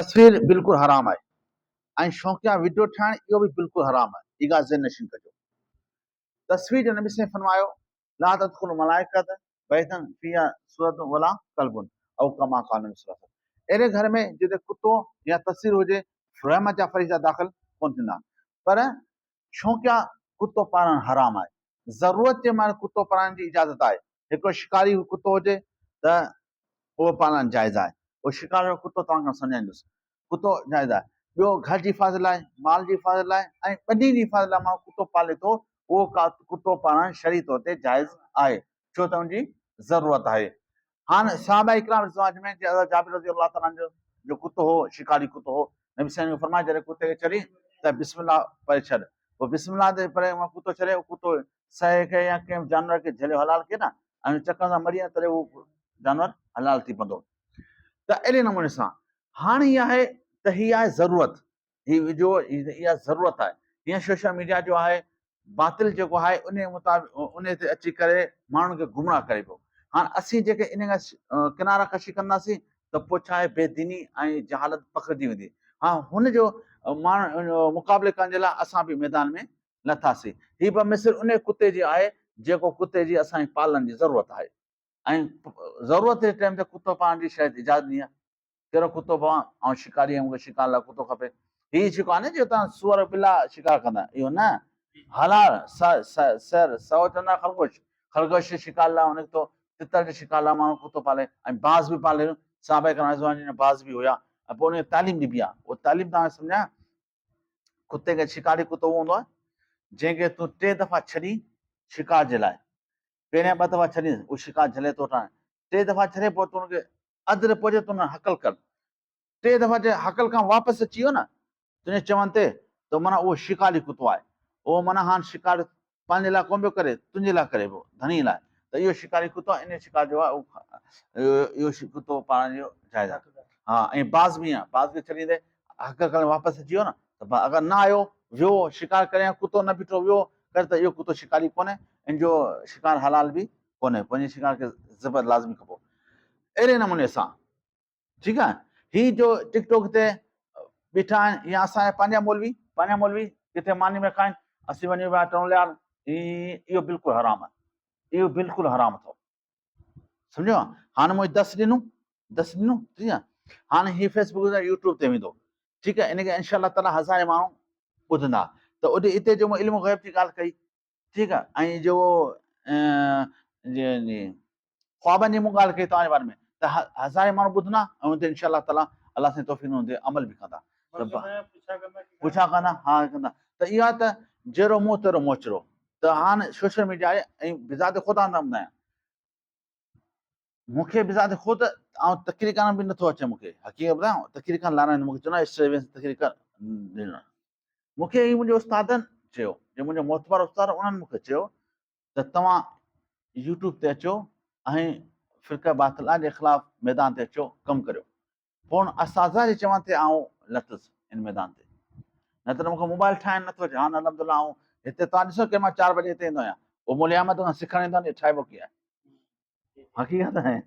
तस्वीर बिल्कुलु हराम आहे ऐं शौक़िया वीडियो ठाहिण इहो बि बिल्कुलु हराम आहे। इहा ॻाल्हि ज़हन नशीन कजो। तस्वीर जो नबी से फरमायो ला तदखुल मलाइकत बैतन फिया सूरतुन वला कल्बुन औ कमा क़ाल अहिड़े घर में जिते कुतो या तस्वीर हुजे रहमत जा फरिश्ता दाख़िल कोन थींदा। पर शौक़िया कुतो पालणु हराम आहे। ज़रूरत जे महिल कुतो पालण जी इजाज़त आहे। हिकिड़ो शिकारी कुतो हुजे त उहो पालणु जाइज़ आहे। उहो शिकार जो कुतो तव्हांखे सम्झाईंदुसि। कुतो जाइज़ आहे। ॿियो घर जी हिफ़ाज़त लाइ, माल जी हिफ़ाज़त लाइ ऐं ॿनी जी हिफ़ाज़त लाइ माण्हू कुतो पाले थो, उहो कुतो पालणु शरई तौर ते जाइज़ आहे, छो त हुनजी ज़रूरत आहे। हाणे सहाबा इकराम रिज़वान में जाबिर रज़ियल्लाहु ताला अन्हु जो कुतो हो, शिकारी कुतो हो, नबी सल्लल्लाहु अलैहि वसल्लम फरमाया जॾहिं कुते खे चरी त बिस्मिल्लाह पढ़े छॾ। पोइ बिस्मिल्लाह ते पढ़े कुतो छॾे, कुतो सहे खे या कंहिं जानवर खे झलियो हलाल खे न ऐं चकर सां मरी वञे तॾहिं उहो जानवर हलाल थी पवंदो। त अहिड़े नमूने सां हाणे इहा आहे त हीअ आहे ज़रूरत, इहा ज़रूरत आहे। हीअं सोशल मीडिया जो आहे बातिल जेको आहे उन मुताबिक़ उन ते अची करे माण्हुनि खे गुमराह करे पियो। हाणे असीं जेके इन खां किनारा कशी कंदासीं त पोइ छा आहे बेदीनी ऐं जहालत पखिड़िजी वेंदी। हा, हुनजो माण्हू मुक़ाबले करण जे लाइ असां बि मैदान में लथासीं। हीअ बि मिसर उन कुते जी आहे जेको कुते जी असांजी पालण जी ज़रूरत आहे ऐं ज़रूरत जे टाइम ते कुतो पालण जी शायदि इजाज़त ॾियां। कहिड़ो कुतो पावां? ऐं शिकारी मूंखे शिकार लाइ कुतो खपे। हीअ जेको आहे न जो तव्हां सूअर ॿिला शिकार कंदा, इहो न हलाल सौ चवंदा ख़रगोश, ख़रगोश शिकार लाइ हुन थो, तितर जे शिकार लाइ माण्हू कुतो पाले ऐं बाज़ बि पाले। साहबा इकराम बाज़ बि हुया ऐं पोइ उनखे तालीम ॾिबी आहे। उहा तालीम तव्हांखे सम्झायां, कुते खे शिकारी कुतो उहो हूंदो आहे जंहिंखे तूं 3 दफ़ा छॾी शिकार जे लाइ। पहिरियां 2 दफ़ा छॾीसि उहो शिकार झले थो ठाहे, 3 दफ़ा छॾे पोइ तूं हुनखे अधु पहुचे तूं हुन हकल कर, 3 दफ़ा जे हकल खां वापसि अची वियो न तुंहिंजे चवनि ते त माना उहो शिकारी कुतो आहे। उहो माना हाणे शिकार पंहिंजे लाइ कोन पियो करे, तुंहिंजे लाइ करे पियो, धनी लाइ। त इहो शिकारी कुतो आहे। इन शिकार जो आहे इहो कुतो पालण जो जाइज़ आहे। हा, ऐं बाज़ बि आहे, बाज़ खे छॾींदे हकल करे वापसि अची वियो न त अगरि न आयो वियो शिकार करे, कुतो न बीठो वियो करे, त इहो कुतो शिकारी कोन्हे, इन जो शिकार हलाल बि कोन्हे। पंहिंजे शिकार खे ज़बर लाज़मी खपो। अहिड़े नमूने सां ठीकु आहे। हीअ जो टिकटॉक ते बीठा आहिनि या असांजा पंहिंजा मौलवी किथे मानी में खाइनि, असीं वञूं पिया टोलियार, इहो बिल्कुलु हराम आहे। इहो बिल्कुलु हराम अथव, सम्झो। हाणे मुंहिंजी दस ॾिनूं ठीकु आहे। हाणे हीअ फेसबुक ते यूट्यूब ते वेंदो, ठीकु आहे। इनखे इनशा ताला हज़ारे माण्हू ॿुधंदा। त उते हिते जो इल्मु ग़ैब जी ॻाल्हि कई, ठीकु आहे। ऐं जो ख्वाबनि जी मूं ॻाल्हि कई तव्हांजे बारे में, त हज़ारे माण्हू ॿुधंदा ऐं हुते इनशा ताला अलाह साईं तौफ़ीक़ हुनते अमल बि कंदा, पुछा कंदा, हा कंदा। त इहा त जहिड़ो मुंहुं तहिड़ो मोचड़ो। त हाणे सोशल मीडिया आहे ऐं बिज़ात ख़ुदा न ॿुधायां, मूंखे बिज़ात ख़ुदि ऐं तकरीर करण बि नथो अचे। मूंखे हक़ीक़त ॿुधायां, तकरीर करणु लाराईंदो, मूंखे चवंदा स्टेज तकरीर कर ॾिनो। मूंखे ई मुंहिंजे उस्तादनि चयो, जो मुंहिंजो मोतबर उस्ताद, उन्हनि मूंखे चयो त तव्हां यूट्यूब ते अचो ऐं फ़िरक़ा बातिला जे ख़िलाफ़ मैदान ते अचो, कमु करियो। पोइ असाज़ा जे चवण ते आउं लथुसि इन मैदान ते, न त मूंखे मोबाइल ठाहिणु नथो अचे। हाणे अलहमदिल्ला आउं हिते तव्हां ॾिसो की मां 4 बजे हिते ईंदो आहियां, उहो मुलियामत खां सिखणु ईंदो आहे ठाहिबो कीअं आहे, हक़ीक़त आहे।